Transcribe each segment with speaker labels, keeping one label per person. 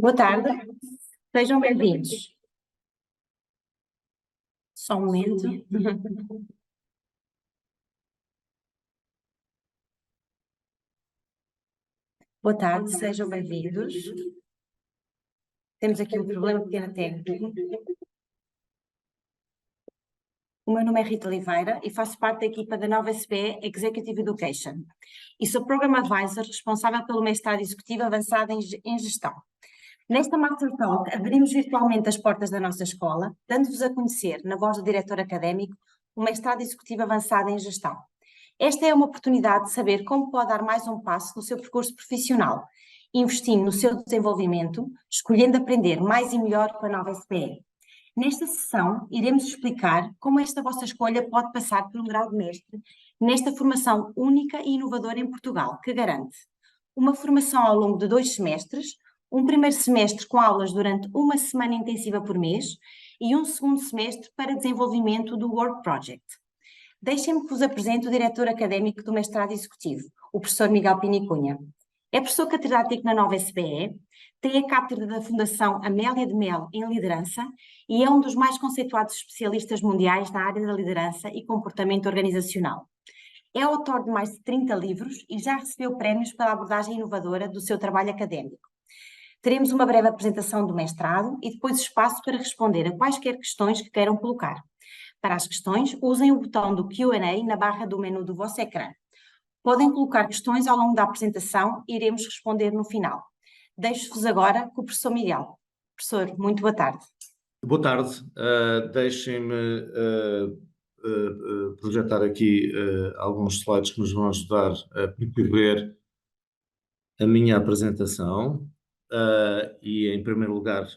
Speaker 1: Boa tarde, sejam bem-vindos. Só um momento. Boa tarde, sejam bem-vindos. Temos aqui um problema pequeno técnico. O meu nome é Rita Oliveira e faço parte da equipa da Nova SBE Executive Education e sou Program Advisor responsável pelo mestrado executivo avançado em gestão. Nesta Master Talk, abrimos virtualmente as portas da nossa escola, dando-vos a conhecer, na voz do diretor académico, o mestrado executivo avançado em gestão. Esta é uma oportunidade de saber como pode dar mais um passo no seu percurso profissional, investindo no seu desenvolvimento, escolhendo aprender mais e melhor com a Nova SBE. Nesta sessão, iremos explicar como esta vossa escolha pode passar por um grau de mestre nesta formação única e inovadora em Portugal, que garante uma formação ao longo de 2 semestres, um primeiro semestre com aulas durante uma semana intensiva por mês e um segundo semestre para desenvolvimento do Work Project. Deixem-me que vos apresente o diretor académico do mestrado executivo, o professor Miguel Pinicunha. É professor catedrático na Nova SBE, tem a cátedra da Fundação Amélia de Mel em liderança e é um dos mais conceituados especialistas mundiais na área da liderança e comportamento organizacional. É autor de mais de 30 livros e já recebeu prémios pela abordagem inovadora do seu trabalho académico. Teremos uma breve apresentação do mestrado e depois espaço para responder a quaisquer questões que queiram colocar. Para as questões, usem o botão do Q&A na barra do menu do vosso ecrã. Podem colocar questões ao longo da apresentação e iremos responder no final. Deixo-vos agora com o professor Miguel. Professor, muito boa tarde.
Speaker 2: Boa tarde. Deixem-me projetar aqui alguns slides que nos vão ajudar a percorrer a minha apresentação. E, em primeiro lugar,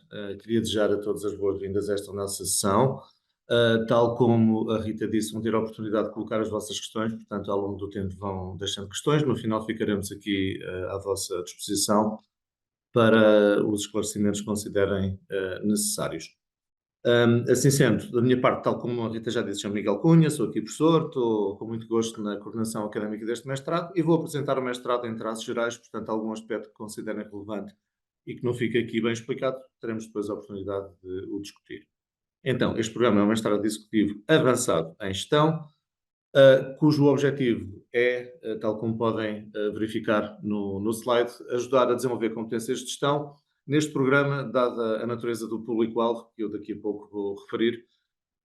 Speaker 2: queria desejar a todos as boas-vindas a esta nossa sessão. Tal como a Rita disse, vão ter a oportunidade de colocar as vossas questões, portanto, ao longo do tempo vão deixando questões. No final ficaremos aqui à vossa disposição para os esclarecimentos que considerem necessários. Assim sendo, da minha parte, tal como a Rita já disse, sou Miguel Cunha, sou aqui professor, estou com muito gosto na coordenação académica deste mestrado e vou apresentar o mestrado em traços gerais, portanto, algum aspecto que considerem relevante e que não fique aqui bem explicado, teremos depois a oportunidade de o discutir. Então, este programa é um mestrado executivo avançado em gestão, cujo objetivo é, tal como podem verificar no slide, ajudar a desenvolver competências de gestão. Neste programa, dada a natureza do público-alvo, que eu daqui a pouco vou referir,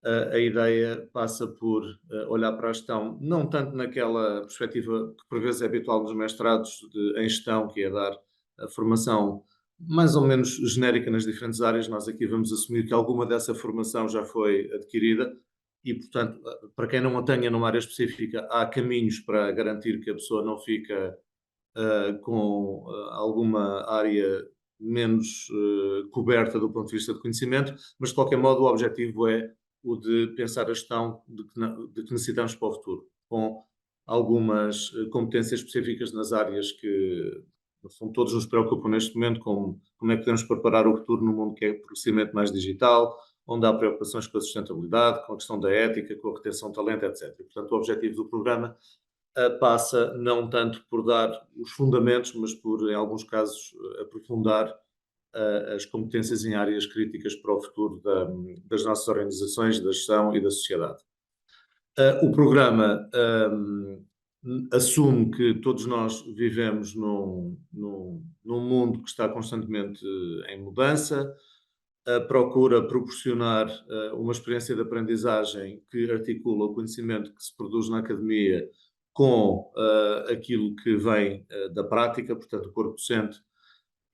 Speaker 2: a ideia passa por olhar para a gestão, não tanto naquela perspectiva que por vezes é habitual nos mestrados em gestão, que é dar a formação mais ou menos genérica nas diferentes áreas. Nós aqui vamos assumir que alguma dessa formação já foi adquirida e, portanto, para quem não a tenha numa área específica, há caminhos para garantir que a pessoa não fica com alguma área menos coberta do ponto de vista de conhecimento, mas de qualquer modo o objetivo é o de pensar a gestão de que necessitamos para o futuro, com algumas competências específicas nas áreas que todos nos preocupam neste momento, como é que podemos preparar o futuro num mundo que é progressivamente mais digital, onde há preocupações com a sustentabilidade, com a questão da ética, com a retenção de talento, etc. E, portanto, o objetivo do programa passa não tanto por dar os fundamentos, mas por, em alguns casos, aprofundar as competências em áreas críticas para o futuro das nossas organizações, da gestão e da sociedade. O programa assume que todos nós vivemos num mundo que está constantemente em mudança, procura proporcionar uma experiência de aprendizagem que articula o conhecimento que se produz na academia com aquilo que vem da prática, portanto, o corpo docente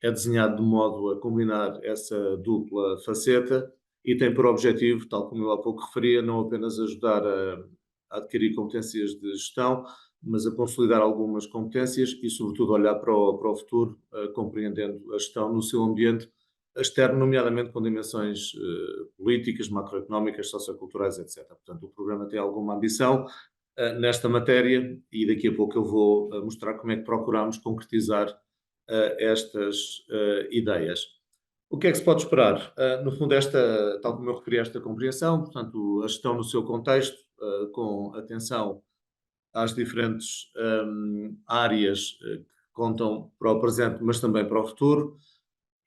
Speaker 2: é desenhado de modo a combinar essa dupla faceta e tem por objetivo, tal como eu há pouco referia, não apenas ajudar a adquirir competências de gestão, mas a consolidar algumas competências e, sobretudo, olhar para o futuro, compreendendo a gestão no seu ambiente externo, nomeadamente com dimensões políticas, macroeconómicas, socioculturais, etc. Portanto, o programa tem alguma ambição nesta matéria e daqui a pouco eu vou mostrar como é que procuramos concretizar estas ideias. O que é que se pode esperar? No fundo, tal como eu referi, esta compreensão, portanto, a gestão no seu contexto, com atenção às diferentes áreas que contam para o presente, mas também para o futuro,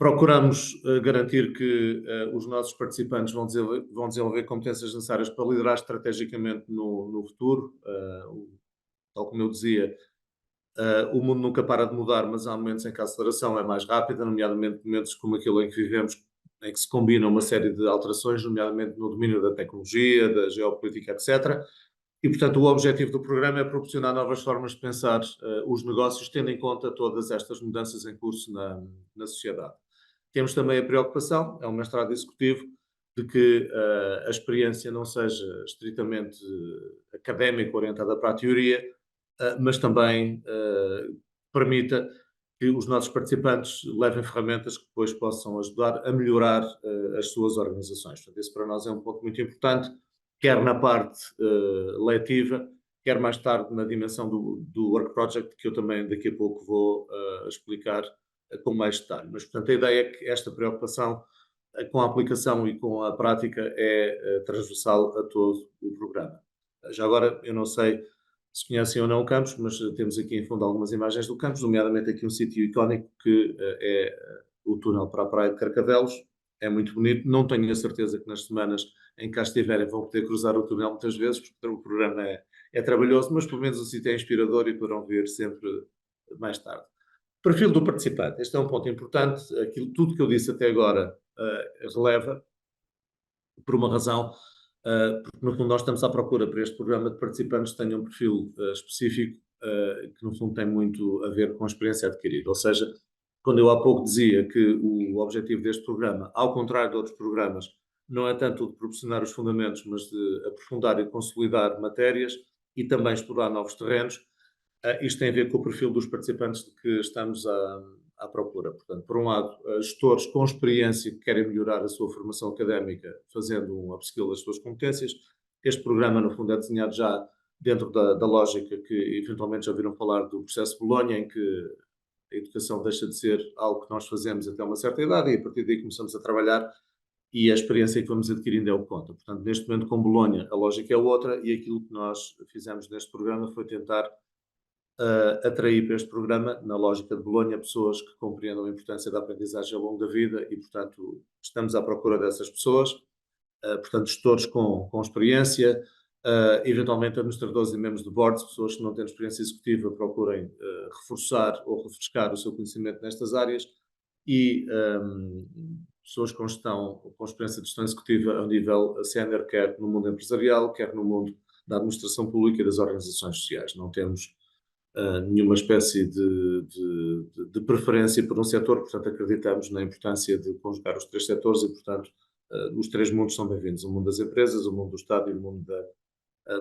Speaker 2: Procuramos garantir que os nossos participantes vão desenvolver competências necessárias para liderar estrategicamente no futuro. Tal como eu dizia, o mundo nunca para de mudar, mas há momentos em que a aceleração é mais rápida, nomeadamente momentos como aquele em que vivemos, em que se combina uma série de alterações, nomeadamente no domínio da tecnologia, da geopolítica, etc. E, portanto, o objetivo do programa é proporcionar novas formas de pensar os negócios, tendo em conta todas estas mudanças em curso na sociedade. Temos também a preocupação, é um mestrado executivo, de que a experiência não seja estritamente académica, orientada para a teoria, mas também permita que os nossos participantes levem ferramentas que depois possam ajudar a melhorar as suas organizações. Portanto, esse para nós é um ponto muito importante, quer na parte letiva, quer mais tarde na dimensão do Work Project, que eu também daqui a pouco vou explicar com mais detalhe. Mas, portanto, a ideia é que esta preocupação com a aplicação e com a prática é transversal a todo o programa. Já agora, eu não sei se conhecem ou não o campus, mas temos aqui em fundo algumas imagens do campus, nomeadamente aqui um sítio icónico que é o túnel para a Praia de Carcavelos. É muito bonito. Não tenho a certeza que nas semanas em que cá estiverem vão poder cruzar o túnel muitas vezes, porque o programa é trabalhoso, mas pelo menos o sítio é inspirador e poderão ver sempre mais tarde. Perfil do participante. Este é um ponto importante. Tudo que eu disse até agora releva, por uma razão, porque no fundo nós estamos à procura para este programa de participantes que tenham um perfil específico, que no fundo tem muito a ver com a experiência adquirida. Ou seja, quando eu há pouco dizia que o objetivo deste programa, ao contrário de outros programas, não é tanto de proporcionar os fundamentos, mas de aprofundar e consolidar matérias e também explorar novos terrenos, isto tem a ver com o perfil dos participantes de que estamos à procura. Portanto, por um lado, gestores com experiência que querem melhorar a sua formação académica fazendo um upskill das suas competências. Este programa, no fundo, é desenhado já dentro da lógica que eventualmente já ouviram falar do processo Bolonha, em que a educação deixa de ser algo que nós fazemos até uma certa idade e a partir daí começamos a trabalhar e a experiência que vamos adquirindo é o que conta. Portanto, neste momento com Bolonha a lógica é outra e aquilo que nós fizemos neste programa foi tentar atrair para este programa, na lógica de Bolonha, pessoas que compreendam a importância da aprendizagem ao longo da vida e, portanto, estamos à procura dessas pessoas, portanto, gestores com experiência, eventualmente administradores e membros de boards, pessoas que não têm experiência executiva procurem reforçar ou refrescar o seu conhecimento nestas áreas e pessoas com experiência de gestão executiva a nível senior, quer no mundo empresarial, quer no mundo da administração pública e das organizações sociais. Não temos nenhuma espécie de preferência por um setor, portanto acreditamos na importância de conjugar os três setores e, portanto, os três mundos são bem-vindos, o mundo das empresas, o mundo do Estado e o mundo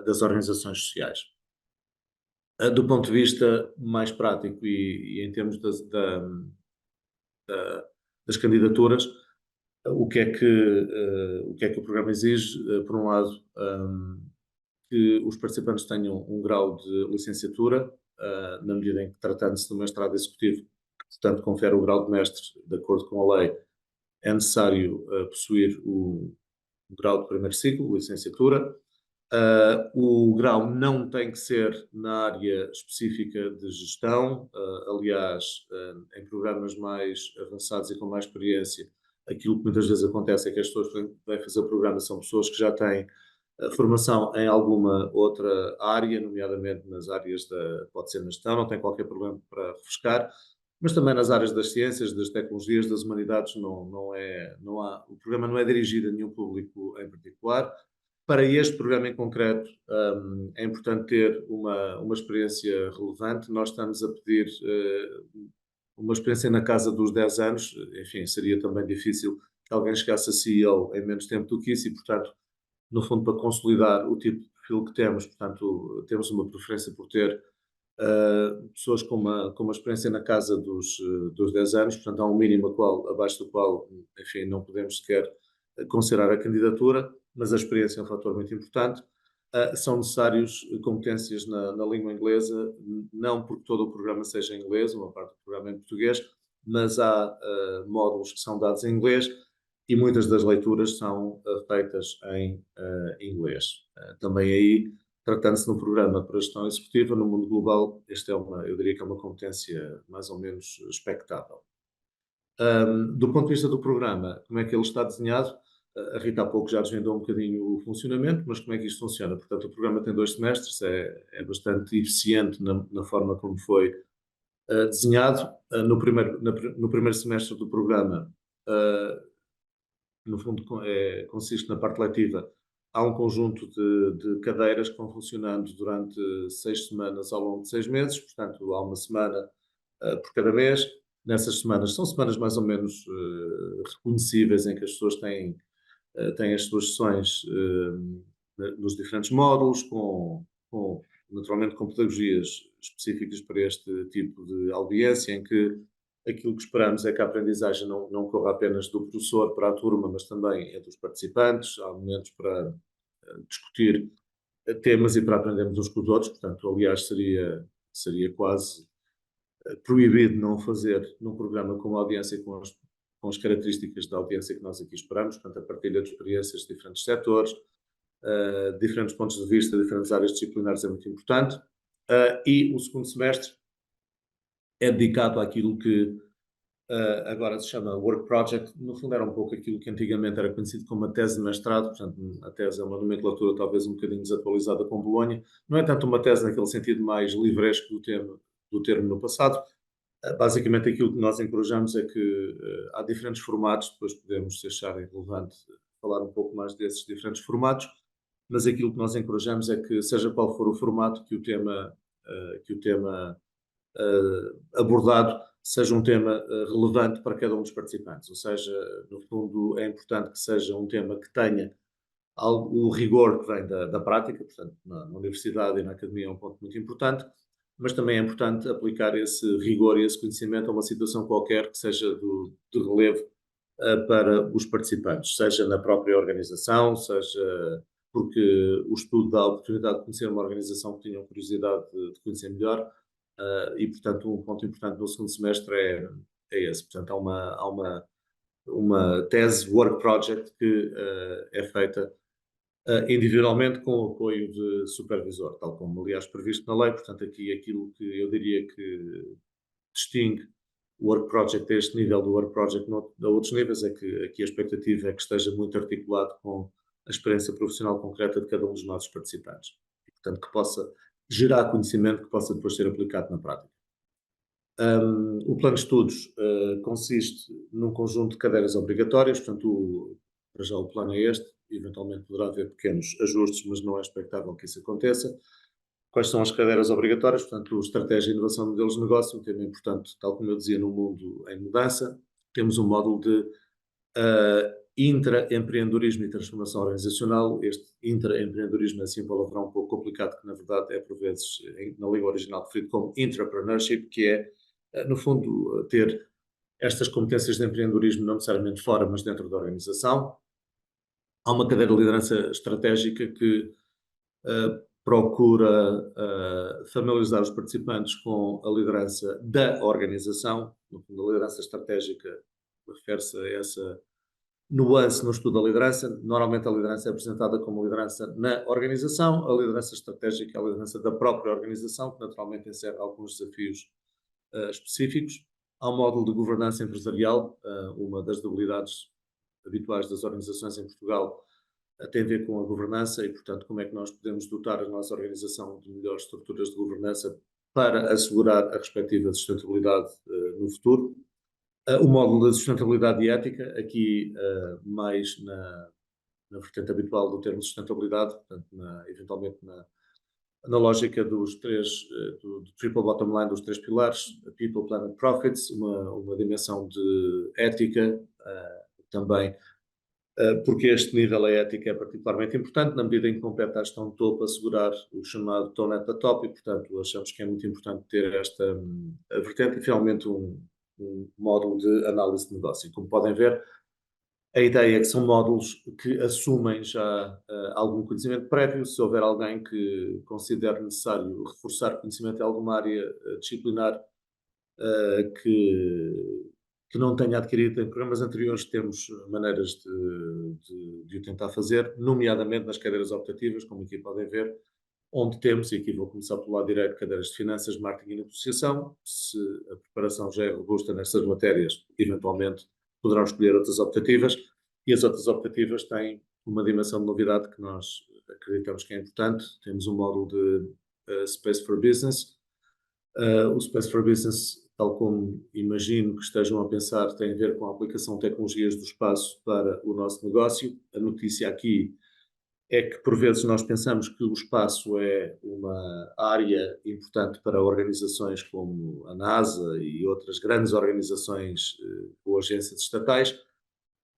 Speaker 2: das organizações sociais. Do ponto de vista mais prático e em termos das candidaturas, o que é que o programa exige? Por um lado, que os participantes tenham um grau de licenciatura, na medida em que, tratando-se de um mestrado executivo, que, portanto, confere o grau de mestre, de acordo com a lei, é necessário possuir o grau de primeiro ciclo, licenciatura. O grau não tem que ser na área específica de gestão. Aliás, em programas mais avançados e com mais experiência, aquilo que muitas vezes acontece é que as pessoas que vêm fazer o programa são pessoas que já têm formação em alguma outra área, nomeadamente nas áreas pode ser na gestão, não tem qualquer problema para refrescar, mas também nas áreas das ciências, das tecnologias, das humanidades, o programa não é dirigido a nenhum público em particular. Para este programa em concreto, é importante ter uma experiência relevante. Nós estamos a pedir uma experiência na casa dos 10 anos, enfim, seria também difícil que alguém chegasse a CEO em menos tempo do que isso e, portanto, no fundo, para consolidar o tipo de perfil que temos, portanto, temos uma preferência por ter pessoas com uma experiência na casa dos 10 anos, portanto, há um mínimo abaixo do qual, enfim, não podemos sequer considerar a candidatura, mas a experiência é um fator muito importante. São necessários competências na língua inglesa, não porque todo o programa seja em inglês, uma parte do programa é em português, mas há módulos que são dados em inglês e muitas das leituras são feitas em inglês. Também aí, tratando-se de um programa para gestão executiva no mundo global, eu diria que é uma competência mais ou menos expectável. Do ponto de vista do programa, como é que ele está desenhado? A Rita há pouco já desvendou um bocadinho o funcionamento, mas como é que isto funciona? Portanto, o programa tem 2 semestres, é bastante eficiente na forma como foi desenhado. No primeiro semestre do programa, no fundo, consiste na parte letiva. Há um conjunto de cadeiras que vão funcionando durante 6 semanas ao longo de 6 meses, portanto, há uma semana por cada mês. Nessas semanas, são semanas mais ou menos reconhecíveis, em que as pessoas têm as suas sessões nos diferentes módulos, naturalmente com pedagogias específicas para este tipo de audiência, em que aquilo que esperamos é que a aprendizagem não corra apenas do professor para a turma, mas também entre os participantes. Há momentos para discutir temas e para aprendermos uns com os outros. Portanto, aliás, seria quase proibido não fazer num programa com uma audiência com as características da audiência que nós aqui esperamos, portanto, a partilha de experiências de diferentes setores, diferentes pontos de vista, diferentes áreas disciplinares é muito importante. E o segundo semestre é dedicado àquilo que agora se chama Work Project. No fundo era um pouco aquilo que antigamente era conhecido como a tese de mestrado, portanto a tese é uma nomenclatura talvez um bocadinho desatualizada com Bolonha. Não é tanto uma tese naquele sentido mais livresco do termo no passado. Basicamente aquilo que nós encorajamos é que há diferentes formatos, depois podemos, se acharem relevante, falar um pouco mais desses diferentes formatos, mas aquilo que nós encorajamos é que, seja qual for o formato, que o tema abordado seja um tema relevante para cada um dos participantes. Ou seja, no fundo, é importante que seja um tema que tenha o rigor que vem da prática, portanto, na universidade e na academia é um ponto muito importante, mas também é importante aplicar esse rigor e esse conhecimento a uma situação qualquer que seja de relevo para os participantes, seja na própria organização, seja porque o estudo dá a oportunidade de conhecer uma organização que tinham curiosidade de conhecer melhor, e, portanto, um ponto importante no segundo semestre é esse. Portanto, há uma tese, work project, que é feita individualmente com o apoio de supervisor, tal como, aliás, previsto na lei. Portanto, aqui aquilo que eu diria que distingue o Work Project a este nível do Work Project a outros níveis é que aqui a expectativa é que esteja muito articulado com a experiência profissional concreta de cada um dos nossos participantes. E, portanto, que possa gerar conhecimento que possa depois ser aplicado na prática. O plano de estudos consiste num conjunto de cadeiras obrigatórias, portanto, para já o plano é este, eventualmente poderá haver pequenos ajustes, mas não é expectável que isso aconteça. Quais são as cadeiras obrigatórias? Portanto, estratégia, inovação, modelos de negócio, um tema importante, tal como eu dizia, no mundo em mudança. Temos um módulo de intraempreendedorismo e transformação organizacional. Este intraempreendedorismo é assim um palavrão um pouco complicado, que na verdade é por vezes, na língua original, definido como entrepreneurship, que é, no fundo, ter estas competências de empreendedorismo não necessariamente fora, mas dentro da organização. Há uma cadeira de liderança estratégica que procura familiarizar os participantes com a liderança da organização. No fundo, a liderança estratégica refere-se a essa nuance no estudo da liderança. Normalmente a liderança é apresentada como liderança na organização, a liderança estratégica é a liderança da própria organização, que naturalmente encerra alguns desafios específicos. Há um módulo de governança empresarial, uma das debilidades habituais das organizações em Portugal tem a ver com a governança e, portanto, como é que nós podemos dotar a nossa organização de melhores estruturas de governança para assegurar a respectiva sustentabilidade no futuro. O módulo da sustentabilidade e ética, aqui mais na vertente habitual do termo sustentabilidade, portanto, eventualmente na lógica dos do triple bottom line, dos 3 pilares, People, Planet, Profits, uma dimensão de ética também, porque este nível a ética é particularmente importante, na medida em que compete à gestão de topo assegurar o chamado tone at the top, e, portanto, achamos que é muito importante ter esta vertente e, finalmente, um módulo de análise de negócio. Como podem ver, a ideia é que são módulos que assumem já algum conhecimento prévio. Se houver alguém que considere necessário reforçar conhecimento em alguma área disciplinar que não tenha adquirido em programas anteriores, temos maneiras de o tentar fazer, nomeadamente nas cadeiras optativas, como aqui podem ver. onde temos, e aqui vou começar pelo lado direito, cadeiras de finanças, marketing e negociação. Se a preparação já é robusta nestas matérias, eventualmente poderão escolher outras optativas, e as outras optativas têm uma dimensão de novidade que nós acreditamos que é importante. Temos um módulo de Space for Business. O Space for Business, tal como imagino que estejam a pensar, tem a ver com a aplicação de tecnologias do espaço para o nosso negócio. A notícia aqui é que, por vezes, nós pensamos que o espaço é uma área importante para organizações como a NASA e outras grandes organizações ou agências estatais.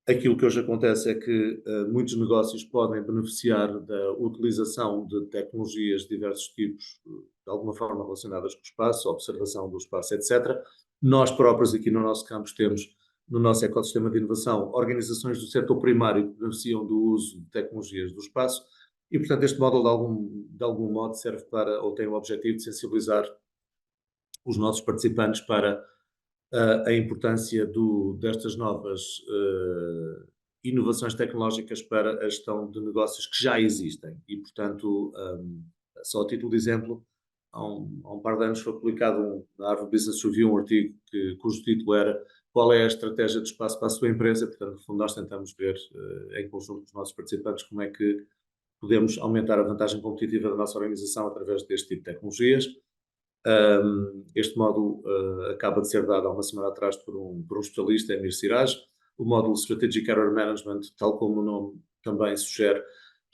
Speaker 2: Aquilo que hoje acontece é que muitos negócios podem beneficiar da utilização de tecnologias de diversos tipos, de alguma forma relacionadas com o espaço, a observação do espaço, etc. Nós próprios, aqui no nosso campus, temos, no nosso ecossistema de inovação, organizações do setor primário que beneficiam do uso de tecnologias do espaço e, portanto, este módulo, de algum modo, serve para, ou tem o objetivo de sensibilizar os nossos participantes para a importância destas novas inovações tecnológicas para a gestão de negócios que já existem. E, portanto, só a título de exemplo, há um par de anos foi publicado na Harvard Business Review um artigo cujo título era Qual é a estratégia de espaço para a sua empresa? Portanto, no fundo, nós tentamos ver, em conjunto com os nossos participantes, como é que podemos aumentar a vantagem competitiva da nossa organização através deste tipo de tecnologias. Este módulo acaba de ser dado há uma semana atrás por um especialista, Emir Siraj. O módulo Strategic Error Management, tal como o nome também sugere,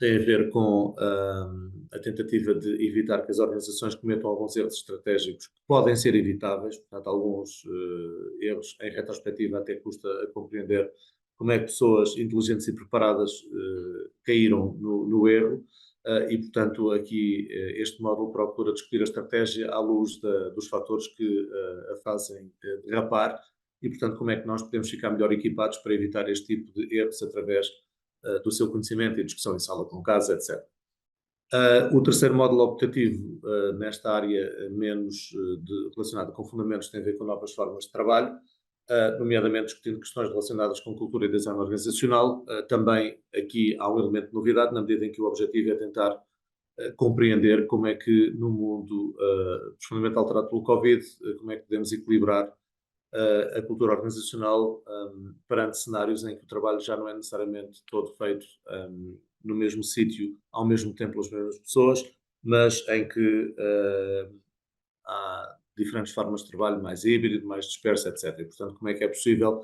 Speaker 2: tem a ver com a tentativa de evitar que as organizações cometam alguns erros estratégicos que podem ser evitáveis. Portanto, alguns erros, em retrospectiva, até custa a compreender como é que pessoas inteligentes e preparadas caíram no erro. E, portanto, aqui este módulo procura discutir a estratégia à luz dos fatores que a fazem derrapar e, portanto, como é que nós podemos ficar melhor equipados para evitar este tipo de erros através do seu conhecimento e discussão em sala com casa, etc. O terceiro módulo optativo nesta área menos relacionada com fundamentos tem a ver com novas formas de trabalho, nomeadamente discutindo questões relacionadas com cultura e design organizacional. Também aqui há um elemento de novidade, na medida em que o objetivo é tentar compreender como é que no mundo profundamente alterado pelo Covid, como é que podemos equilibrar a cultura organizacional perante cenários em que o trabalho já não é necessariamente todo feito no mesmo sítio, ao mesmo tempo pelas mesmas pessoas, mas em que há diferentes formas de trabalho, mais híbrido, mais disperso, etc. E, portanto, como é que é possível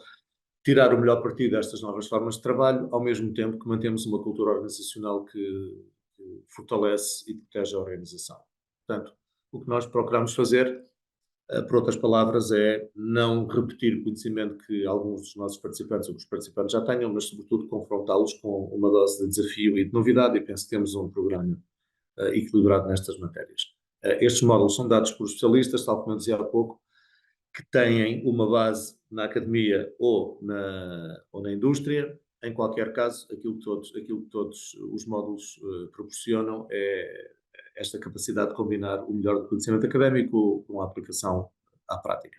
Speaker 2: tirar o melhor partido destas novas formas de trabalho, ao mesmo tempo que mantemos uma cultura organizacional que fortalece e protege a organização. Portanto, o que nós procuramos fazer, por outras palavras, é não repetir o conhecimento que alguns dos nossos participantes ou que os participantes já tenham, mas, sobretudo, confrontá-los com uma dose de desafio e de novidade, e penso que temos um programa equilibrado nestas matérias. Estes módulos são dados por especialistas, tal como eu dizia há pouco, que têm uma base na academia ou na indústria. Em qualquer caso, aquilo que todos os módulos proporcionam é esta capacidade de combinar o melhor do conhecimento académico com a aplicação à prática.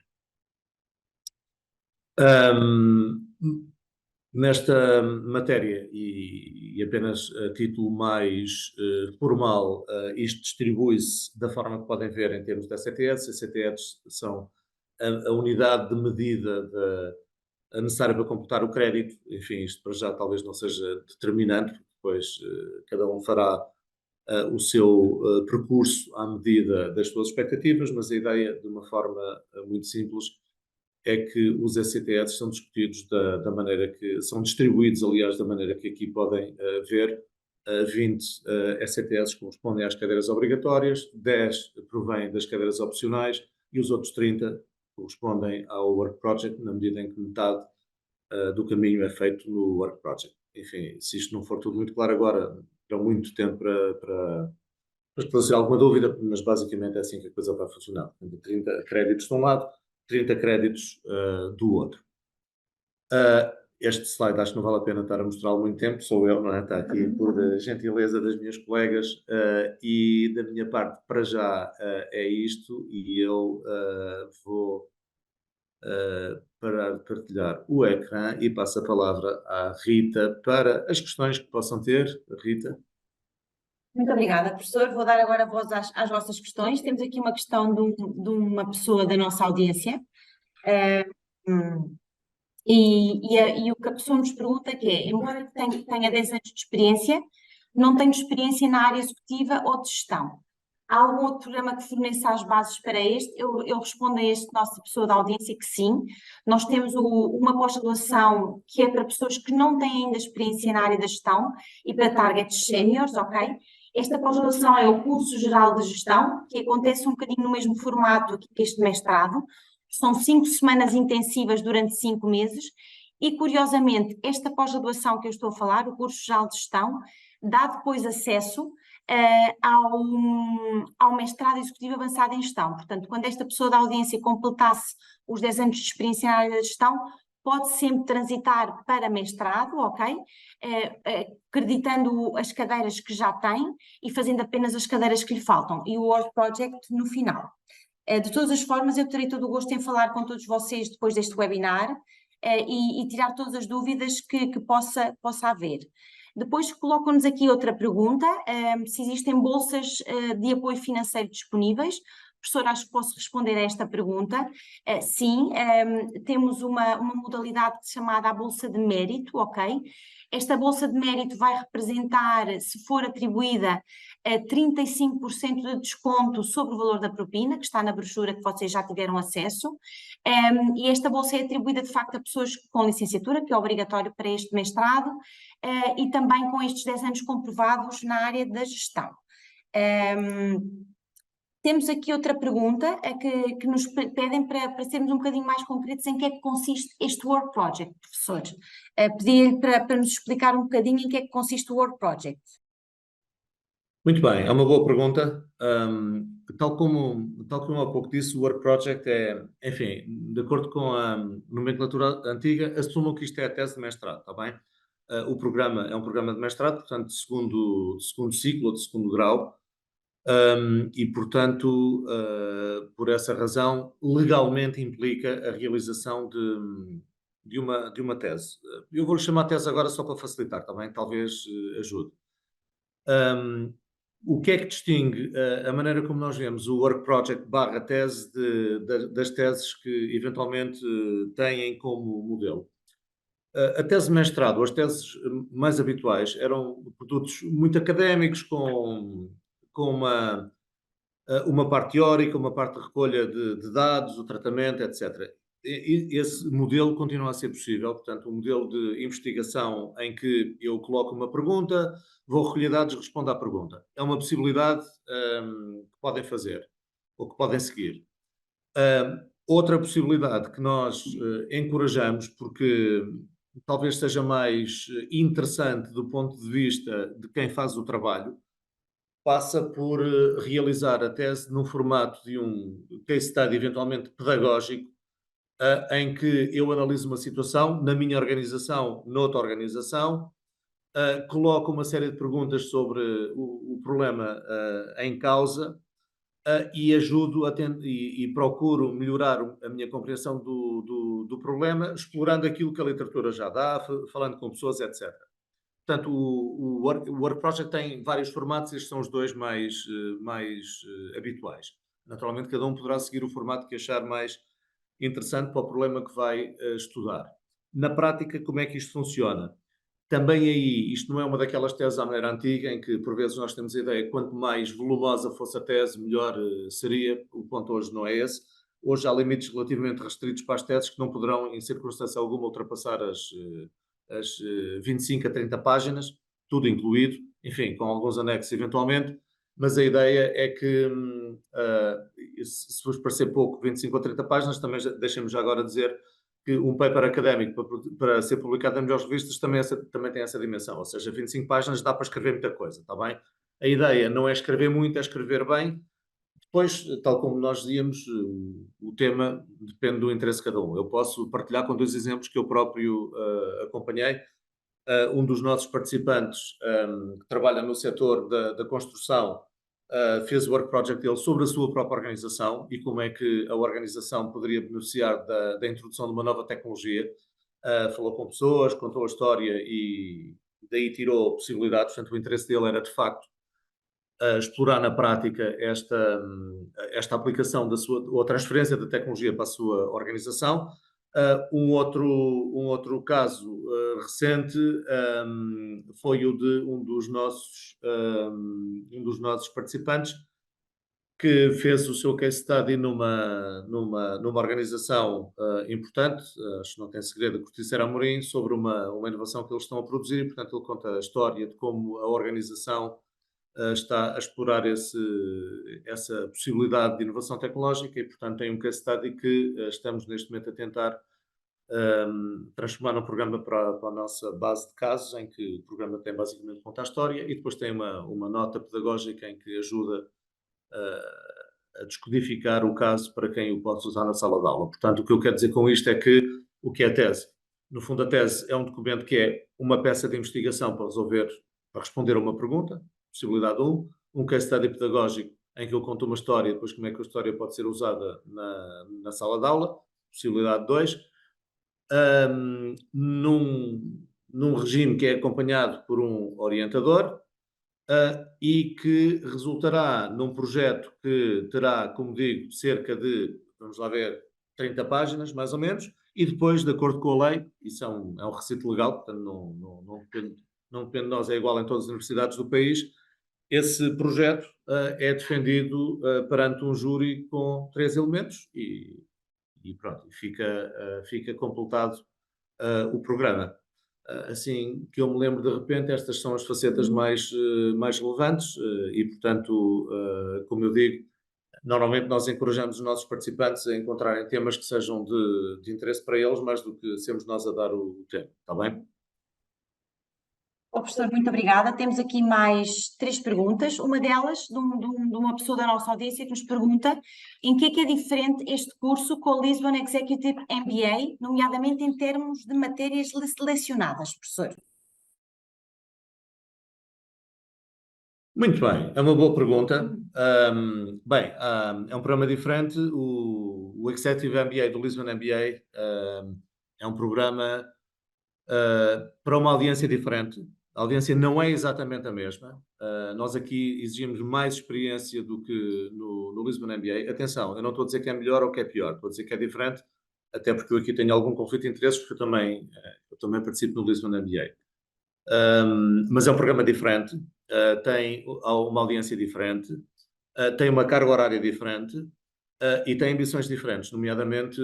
Speaker 2: Nesta matéria, e apenas a título mais formal, isto distribui-se da forma que podem ver em termos de ECTS. ECTS são a unidade de medida necessária para computar o crédito. Enfim, isto para já talvez não seja determinante, porque depois cada um fará o seu percurso à medida das suas expectativas, mas a ideia, de uma forma muito simples, é que os ECTS são discutidos da maneira que são distribuídos, aliás, da maneira que aqui podem ver. 20 ECTS correspondem às cadeiras obrigatórias, 10 provêm das cadeiras opcionais e os outros 30 correspondem ao Work Project, na medida em que metade do caminho é feito no Work Project. Enfim, se isto não for tudo muito claro agora, terá muito tempo para esclarecer alguma dúvida, mas basicamente é assim que a coisa vai funcionar. 30 créditos de um lado, 30 créditos do outro. Este slide acho que não vale a pena estar a mostrá-lo muito tempo, sou eu, não é? Está aqui por gentileza das minhas colegas e da minha parte para já é isto e eu vou parar de partilhar o ecrã e passo a palavra à Rita para as questões que possam ter. Rita?
Speaker 1: Muito obrigada, professor. Vou dar agora voz às vossas questões. Temos aqui uma questão de uma pessoa da nossa audiência. Hum, e o que a pessoa nos pergunta que é, embora tenha 10 anos de experiência, não tenho experiência na área executiva ou de gestão. Há algum outro programa que forneça as bases para este? Eu respondo a este nossa pessoa da audiência que sim. Nós temos uma pós-graduação que é para pessoas que não têm ainda experiência na área da gestão e para targets séniores, ok? Esta pós-graduação é o curso geral de gestão, que acontece um bocadinho no mesmo formato aqui que este mestrado. São 5 semanas intensivas durante 5 meses e, curiosamente, esta pós-graduação que eu estou a falar, o curso geral de gestão, dá depois acesso ao mestrado executivo avançado em gestão. Portanto, quando esta pessoa da audiência completasse os 10 anos de experiência na área da gestão, pode sempre transitar para mestrado, ok? Acreditando as cadeiras que já tem e fazendo apenas as cadeiras que lhe faltam. E o Work Project no final. De todas as formas, eu terei todo o gosto em falar com todos vocês depois deste webinar e tirar todas as dúvidas que possa haver. Depois colocam-nos aqui outra pergunta, se existem bolsas de apoio financeiro disponíveis. Professor, acho que posso responder a esta pergunta. Sim, temos uma modalidade chamada a Bolsa de Mérito, ok? Esta Bolsa de Mérito vai representar, se for atribuída, 35% de desconto sobre o valor da propina, que está na brochura que vocês já tiveram acesso. E esta bolsa é atribuída, de facto, a pessoas com licenciatura, que é obrigatório para este mestrado, e também com estes 10 anos comprovados na área da gestão. Temos aqui outra pergunta que nos pedem para sermos um bocadinho mais concretos em que é que consiste este Work Project, professor. Pedi-lhe para nos explicar um bocadinho em que é que consiste o Work Project.
Speaker 2: Muito bem, é uma boa pergunta. Tal como há pouco disse, o Work Project é, enfim, de acordo com a nomenclatura antiga, assumam que isto é a tese de mestrado, está bem? O programa é um programa de mestrado, portanto, segundo ciclo ou de segundo grau, e, portanto, por essa razão, legalmente implica a realização de uma tese. Eu vou-lhe chamar tese agora só para facilitar, está bem? Talvez ajude. O que é que distingue a maneira como nós vemos o Work Project barra tese das teses que eventualmente têm como modelo? A tese de mestrado, as teses mais habituais, eram produtos muito académicos, com uma parte teórica, uma parte de recolha de dados, o tratamento, etc. Esse modelo continua a ser possível, portanto, um modelo de investigação em que eu coloco uma pergunta, vou recolher dados e respondo à pergunta. É uma possibilidade que podem fazer, ou que podem seguir. Outra possibilidade que nós encorajamos, porque talvez seja mais interessante do ponto de vista de quem faz o trabalho, passa por realizar a tese num formato de um case study eventualmente pedagógico, em que eu analiso uma situação na minha organização, noutra organização, coloco uma série de perguntas sobre o problema em causa, e ajudo e procuro melhorar a minha compreensão do problema, explorando aquilo que a literatura já dá, falando com pessoas, etc. Portanto, o Work Project tem vários formatos, estes são os dois mais habituais. Naturalmente, cada um poderá seguir o formato que achar mais interessante para o problema que vai estudar. Na prática, como é que isto funciona? Também aí, isto não é uma daquelas teses à maneira antiga, em que por vezes nós temos a ideia que quanto mais volumosa fosse a tese, melhor seria. O ponto hoje não é esse. Hoje há limites relativamente restritos para as teses que não poderão, em circunstância alguma, ultrapassar as 25 a 30 páginas, tudo incluído, enfim, com alguns anexos eventualmente, mas a ideia é que, se vos parecer pouco, 25 ou 30 páginas, também deixem-me já agora dizer que um paper académico para ser publicado nas melhores revistas também tem essa dimensão, ou seja, 25 páginas dá para escrever muita coisa, está bem? A ideia não é escrever muito, é escrever bem. Depois, tal como nós dizíamos, o tema depende do interesse de cada um. Eu posso partilhar com 2 exemplos que eu próprio acompanhei. Um dos nossos participantes, que trabalha no setor da construção, fez o work project dele sobre a sua própria organização e como é que a organização poderia beneficiar da introdução de uma nova tecnologia. Falou com pessoas, contou a história e daí tirou possibilidades. Portanto, o interesse dele era, de facto, explorar na prática esta aplicação da sua, ou a transferência da tecnologia para a sua organização. Um outro caso recente foi o de um dos nossos participantes que fez o seu case study numa organização importante, acho que não tem segredo, Corticeira Amorim, sobre uma inovação que eles estão a produzir, e, portanto, ele conta a história de como a organização está a explorar essa possibilidade de inovação tecnológica, e, portanto, tem um case study que estamos neste momento a tentar transformar num programa para a nossa base de casos, em que o programa tem basicamente conta a história e depois tem uma nota pedagógica em que ajuda a descodificar o caso para quem o possa usar na sala de aula. Portanto, o que eu quero dizer com isto é que o que é a tese? No fundo, a tese é um documento que é uma peça de investigação para responder a uma pergunta, possibilidade 1, um case study pedagógico em que eu conto uma história, depois como é que a história pode ser usada na sala de aula, possibilidade 2, num regime que é acompanhado por um orientador, e que resultará num projeto que terá, como digo, cerca de, vamos lá ver, 30 páginas, mais ou menos, e depois, de acordo com a lei, isso é um requisito legal, portanto não depende de nós, é igual em todas as universidades do país, esse projeto é defendido perante um júri com 3 elementos e pronto, fica completado o programa. Assim que eu me lembro de repente, estas são as facetas mais relevantes e, portanto, como eu digo, normalmente nós encorajamos os nossos participantes a encontrarem temas que sejam de interesse para eles, mais do que sermos nós a dar o tema, está bem?
Speaker 1: Professor, muito obrigada. Temos aqui mais 3 perguntas. Uma delas, de uma pessoa da nossa audiência, que nos pergunta em que é diferente este curso com o Lisbon Executive MBA, nomeadamente em termos de matérias selecionadas, professor?
Speaker 2: Muito bem, é uma boa pergunta. É um programa diferente. O Executive MBA do Lisbon MBA é um programa para uma audiência diferente. A audiência não é exatamente a mesma. Nós aqui exigimos mais experiência do que no Lisbon MBA. Atenção, eu não estou a dizer que é melhor ou que é pior, estou a dizer que é diferente, até porque eu aqui tenho algum conflito de interesses, porque eu também participo no Lisbon MBA. Mas é um programa diferente, tem uma audiência diferente, tem uma carga horária diferente, e tem ambições diferentes, nomeadamente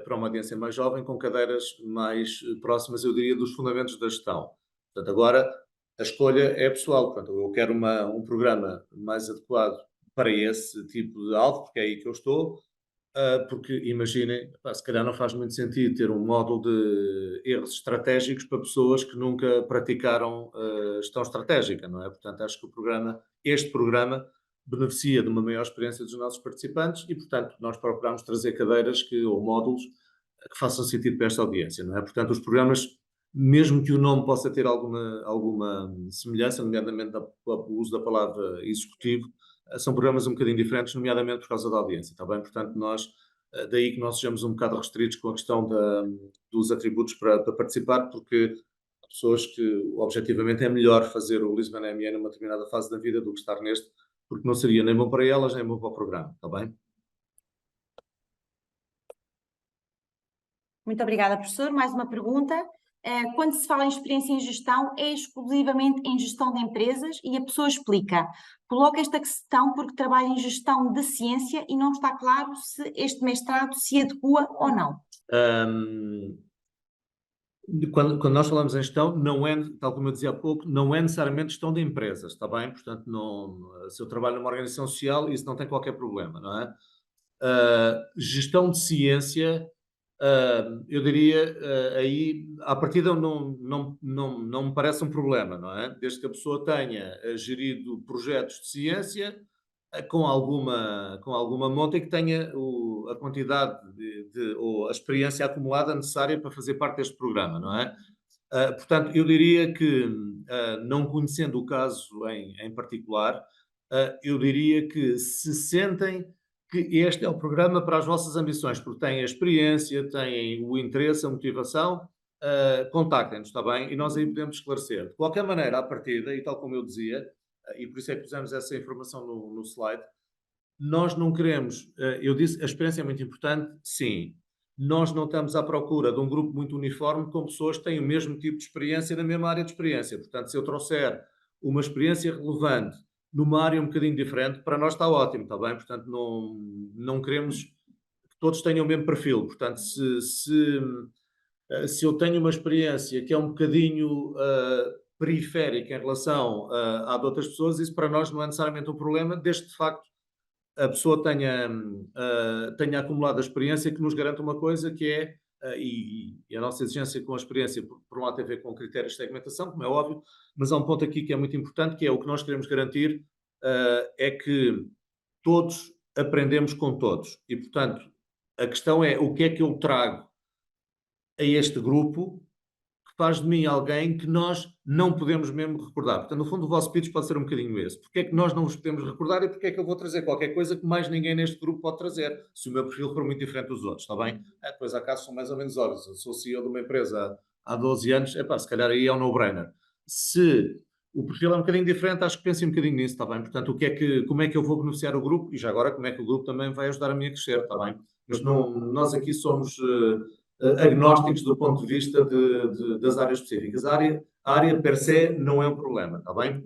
Speaker 2: para uma audiência mais jovem, com cadeiras mais próximas, eu diria, dos fundamentos da gestão. Portanto, agora a escolha é pessoal. Portanto, eu quero um programa mais adequado para esse tipo de alvo, porque é aí que eu estou, porque imaginem, se calhar não faz muito sentido ter um módulo de erros estratégicos para pessoas que nunca praticaram gestão estratégica, não é? Portanto, acho que este programa beneficia de uma maior experiência dos nossos participantes e, portanto, nós procuramos trazer cadeiras ou módulos que façam sentido para esta audiência, não é? Portanto, os programas, mesmo que o nome possa ter alguma semelhança, nomeadamente o uso da palavra executivo, são programas um bocadinho diferentes, nomeadamente por causa da audiência, está bem? Portanto, daí que nós sejamos um bocado restritos com a questão dos atributos para participar, porque há pessoas que objetivamente é melhor fazer o Lisbon MBA numa determinada fase da vida do que estar neste, porque não seria nem bom para elas, nem bom para o programa, está bem?
Speaker 1: Muito obrigada, professor. Mais uma pergunta. Quando se fala em experiência em gestão, é exclusivamente em gestão de empresas e a pessoa explica. Coloca esta questão porque trabalha em gestão de ciência e não está claro se este mestrado se adequa ou não.
Speaker 2: Quando nós falamos em gestão, não é, tal como eu dizia há pouco, não é necessariamente gestão de empresas, está bem? Portanto, se eu trabalho numa organização social, isso não tem qualquer problema, não é? Gestão de ciência, eu diria, aí, à partida não me parece um problema, não é? Desde que a pessoa tenha gerido projetos de ciência com alguma monta e que tenha a quantidade ou a experiência acumulada necessária para fazer parte deste programa, não é? Portanto, eu diria que, não conhecendo o caso em particular, eu diria que se sentem que este é o programa para as vossas ambições, porque têm a experiência, têm o interesse, a motivação, contactem-nos, está bem? E nós aí podemos esclarecer. De qualquer maneira, à partida, e tal como eu dizia, e por isso é que pusemos essa informação no slide. Nós não queremos, eu disse, a experiência é muito importante, sim. Nós não estamos à procura de um grupo muito uniforme com pessoas que têm o mesmo tipo de experiência na mesma área de experiência. Portanto, se eu trouxer uma experiência relevante numa área um bocadinho diferente, para nós está ótimo, está bem? Portanto, não queremos que todos tenham o mesmo perfil. Portanto, se eu tenho uma experiência que é um bocadinho periférica em relação à de outras pessoas, isso para nós não é necessariamente um problema, desde que de facto a pessoa tenha acumulado a experiência que nos garante uma coisa que é, e a nossa exigência com a experiência, por um lado tem a ver com critérios de segmentação, como é óbvio, mas há um ponto aqui que é muito importante, que é o que nós queremos garantir, é que todos aprendemos com todos. E, portanto, a questão é o que é que eu trago a este grupo que faz de mim alguém que nós não podemos mesmo recordar. Portanto, no fundo, o vosso pitch pode ser um bocadinho esse. Porque é que nós não os podemos recordar e porque é que eu vou trazer qualquer coisa que mais ninguém neste grupo pode trazer, se o meu perfil for muito diferente dos outros, está bem? Depois há casos que são mais ou menos óbvios. Eu sou CEO de uma empresa há 12 anos, se calhar aí é um no-brainer. Se o perfil é um bocadinho diferente, acho que pensem um bocadinho nisso, está bem? Portanto, como é que eu vou beneficiar o grupo e já agora como é que o grupo também vai ajudar a mim a crescer, está bem? Mas nós aqui somos agnósticos do ponto de vista das áreas específicas. A área per se não é um problema, está bem?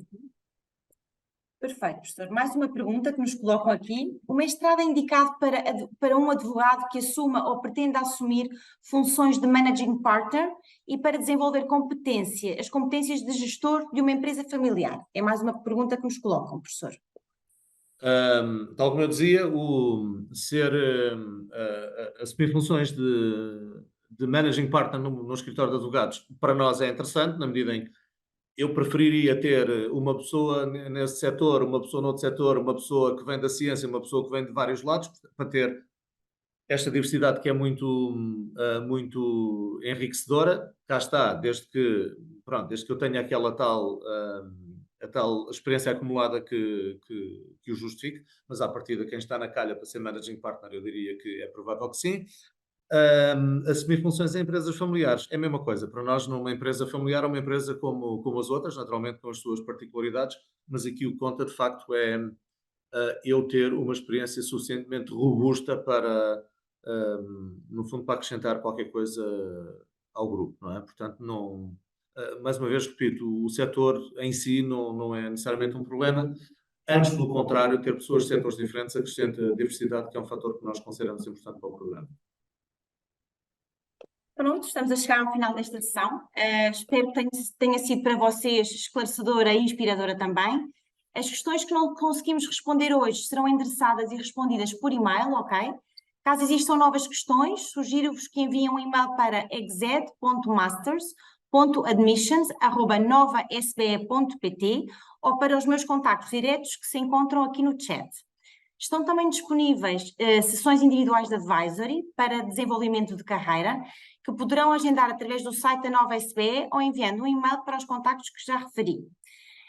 Speaker 1: Perfeito, professor. Mais uma pergunta que nos colocam aqui. O mestrado é indicado para um advogado que assuma ou pretenda assumir funções de managing partner e para desenvolver as competências de gestor de uma empresa familiar? É mais uma pergunta que nos colocam, professor.
Speaker 2: Tal como eu dizia, assumir funções de managing partner no escritório de advogados, para nós é interessante, na medida em que eu preferiria ter uma pessoa nesse setor, uma pessoa noutro setor, uma pessoa que vem da ciência, uma pessoa que vem de vários lados, para ter esta diversidade que é muito enriquecedora. Cá está, desde que eu tenha aquela a tal experiência acumulada que o justifique, mas à partida quem está na calha para ser managing partner, eu diria que é provável que sim. Assumir funções em empresas familiares é a mesma coisa. Para nós, numa empresa familiar, é uma empresa como as outras, naturalmente com as suas particularidades, mas aqui o que conta de facto é eu ter uma experiência suficientemente robusta para, no fundo, para acrescentar qualquer coisa ao grupo, não é? Portanto, mais uma vez repito, o setor em si não é necessariamente um problema. Antes, pelo contrário, ter pessoas de setores diferentes acrescenta diversidade, que é um fator que nós consideramos importante para o programa.
Speaker 1: Pronto, estamos a chegar ao final desta sessão. Espero que tenha sido para vocês esclarecedora e inspiradora também. As questões que não conseguimos responder hoje serão endereçadas e respondidas por e-mail, ok? Caso existam novas questões, sugiro-vos que enviem um e-mail para exed.masters.admissions@novasbe.pt ou para os meus contactos diretos que se encontram aqui no chat. Estão também disponíveis sessões individuais de advisory para desenvolvimento de carreira, que poderão agendar através do site da Nova SBE ou enviando um e-mail para os contactos que já referi.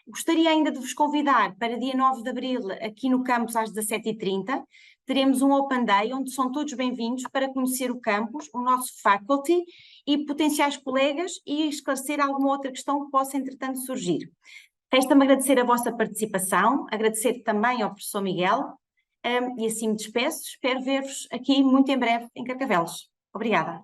Speaker 1: Gostaria ainda de vos convidar para dia 9 de abril, aqui no campus às 17h30, teremos um Open Day onde são todos bem-vindos para conhecer o campus, o nosso faculty e potenciais colegas e esclarecer alguma outra questão que possa entretanto surgir. Resta-me agradecer a vossa participação, agradecer também ao professor Miguel e assim me despeço. Espero ver-vos aqui muito em breve em Carcavelos. Obrigada.